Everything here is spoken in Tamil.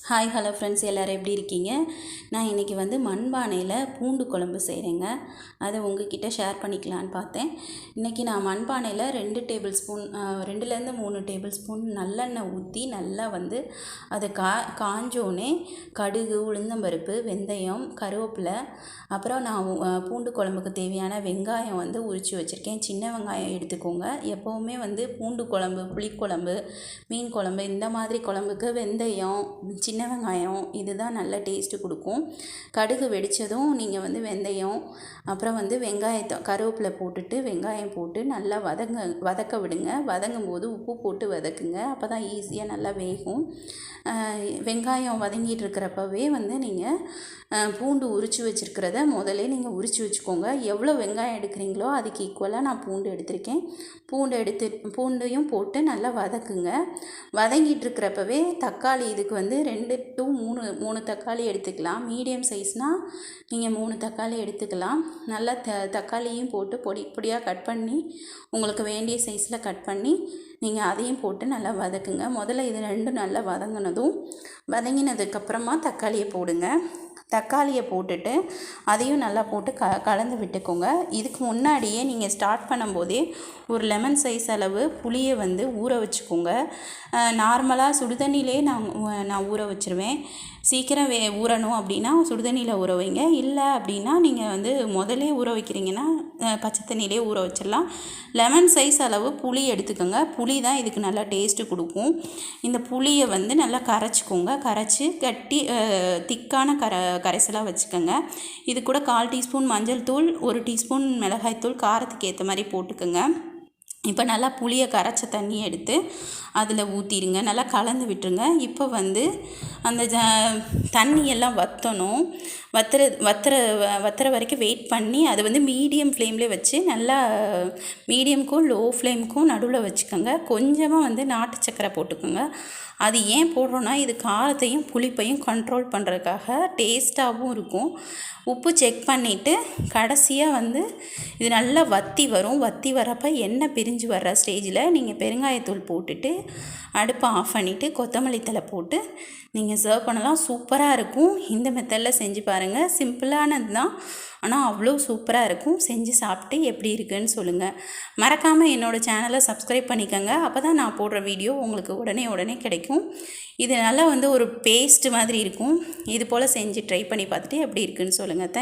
ஹாய் ஹலோ ஃப்ரெண்ட்ஸ், எல்லோரும் எப்படி இருக்கீங்க? நான் இன்றைக்கி மண்பானையில் பூண்டு குழம்பு செய்கிறேங்க. அதை உங்ககிட்ட ஷேர் பண்ணிக்கலான்னு பார்த்தேன். இன்றைக்கி நான் மண்பானையில் 2 டேபிள் ஸ்பூன் 2லேருந்து 3 டேபிள் ஸ்பூன் நல்லெண்ணெய் ஊற்றி நல்லா அதை காஞ்சோடனே கடுகு, உளுந்தம்பருப்பு, வெந்தயம், கருவேப்பிலை, அப்புறம் நான் பூண்டு குழம்புக்கு தேவையான வெங்காயம் உரித்து வச்சுருக்கேன். சின்ன வெங்காயம் எடுத்துக்கோங்க. எப்போவுமே பூண்டு குழம்பு, புளிக்குழம்பு, மீன் குழம்பு இந்த மாதிரி குழம்புக்கு வெந்தயம், சின்ன வெங்காயம் இதுதான் நல்ல டேஸ்ட்டு கொடுக்கும். கடுகு வெடித்ததும் நீங்கள் வெந்தயம், அப்புறம் வெங்காயத்தை கருவேப்பிலை போட்டுட்டு வெங்காயம் போட்டு நல்லா வதக்க விடுங்க. வதங்கும் போது உப்பு போட்டு வதக்குங்க. அப்போ தான் ஈஸியாக நல்லா வேகும். வெங்காயம் வதங்கிட்டு இருக்கிறப்பவே நீங்கள் பூண்டு உரித்து வச்சுருக்கிறத முதல்ல நீங்கள் உரித்து வச்சுக்கோங்க. எவ்வளோ வெங்காயம் எடுக்கிறீங்களோ அதுக்கு ஈக்குவலாக நான் பூண்டு எடுத்திருக்கேன். பூண்டையும் போட்டு நல்லா வதக்குங்க. வதங்கிட்டு இருக்கிறப்பவே தக்காளி இதுக்கு 2 to 3 தக்காளி எடுத்துக்கலாம். மீடியம் சைஸ்னால் நீங்கள் 3 தக்காளி எடுத்துக்கலாம். நல்லா தக்காளியும் போட்டு பொடியாக கட் பண்ணி உங்களுக்கு வேண்டிய சைஸில் கட் பண்ணி நீங்கள் அதையும் போட்டு நல்லா வதக்குங்க. முதல்ல இது 2 நல்லா வதங்கினதுக்கப்புறமா தக்காளியை போடுங்க. தக்காளியை போட்டுட்டு அதையும் நல்லா போட்டு கலந்து விட்டுக்கோங்க. இதுக்கு முன்னாடியே நீங்கள் ஸ்டார்ட் பண்ணும்போதே ஒரு லெமன் சைஸ் அளவு புளியை ஊற வச்சுக்கோங்க. நார்மலாக சுடுதண்ணிலே நான் ஊற வச்சுருவேன். சீக்கிரம் ஊறணும் அப்படின்னா சுடுதண்ணியில் ஊற வைங்க. இல்லை அப்படின்னா நீங்கள் முதலே ஊற வைக்கிறீங்கன்னா பச்சை தண்ணியிலே ஊற வச்சிடலாம். லெமன் சைஸ் அளவு புளி எடுத்துக்கோங்க. புளி தான் இதுக்கு நல்லா டேஸ்ட்டு கொடுக்கும். இந்த புளியை நல்லா கரைச்சிக்கோங்க. கரைச்சி திக்கான கரைசலாக வச்சுக்கோங்க. இது கூட 1/4 டீஸ்பூன் மஞ்சள் தூள், 1 டீஸ்பூன் மிளகாய்த்தூள், காரத்துக்கு ஏற்ற மாதிரி போட்டுக்கோங்க. இப்போ நல்லா புளியை கரைச்ச தண்ணியை எடுத்து அதில் ஊற்றிடுங்க. நல்லா கலந்து விட்டுருங்க. இப்போ அந்த தண்ணியெல்லாம் வற்றணும். வத்துற வரைக்கும் வெயிட் பண்ணி அது மீடியம் ஃப்ளேம்லேயே வச்சு நல்லா மீடியம்க்கும் லோ ஃப்ளேமுக்கும் நடுவில் வச்சுக்கோங்க. கொஞ்சமாக நாட்டு சக்கரை போட்டுக்கோங்க. அது ஏன் போடுறோன்னா இது காரத்தையும் புளிப்பையும் கண்ட்ரோல் பண்ணுறதுக்காக டேஸ்ட்டாகவும் இருக்கும். உப்பு செக் பண்ணிவிட்டு கடைசியாக இது நல்லா வற்றி வரும். வற்றி வரப்போ எண்ணெய் பிரிஞ்சு வர்ற ஸ்டேஜில் நீங்கள் பெருங்காயத்தூள் போட்டுட்டு அடுப்பை ஆஃப் பண்ணிவிட்டு கொத்தமல்லி தழை போட்டு நீங்கள் சர்வ் பண்ணலாம். சூப்பராக இருக்கும். இந்த மெத்தடில் செஞ்சு பாருங்கள். சிம்பிளானது தான், ஆனால் அவ்வளோ சூப்பராக இருக்கும். செஞ்சு சாப்பிட்டு எப்படி இருக்குன்னு சொல்லுங்கள். மறக்காமல் என்னோடய சேனலை சப்ஸ்கிரைப் பண்ணிக்கோங்க. அப்போ தான் நான் போடுற வீடியோ உங்களுக்கு உடனே கிடைக்கும். இது நல்லா ஒரு பேஸ்ட் மாதிரி இருக்கும். இது போல் செஞ்சு ட்ரை பண்ணி பார்த்துட்டு எப்படி இருக்குன்னு சொல்லுங்கள்.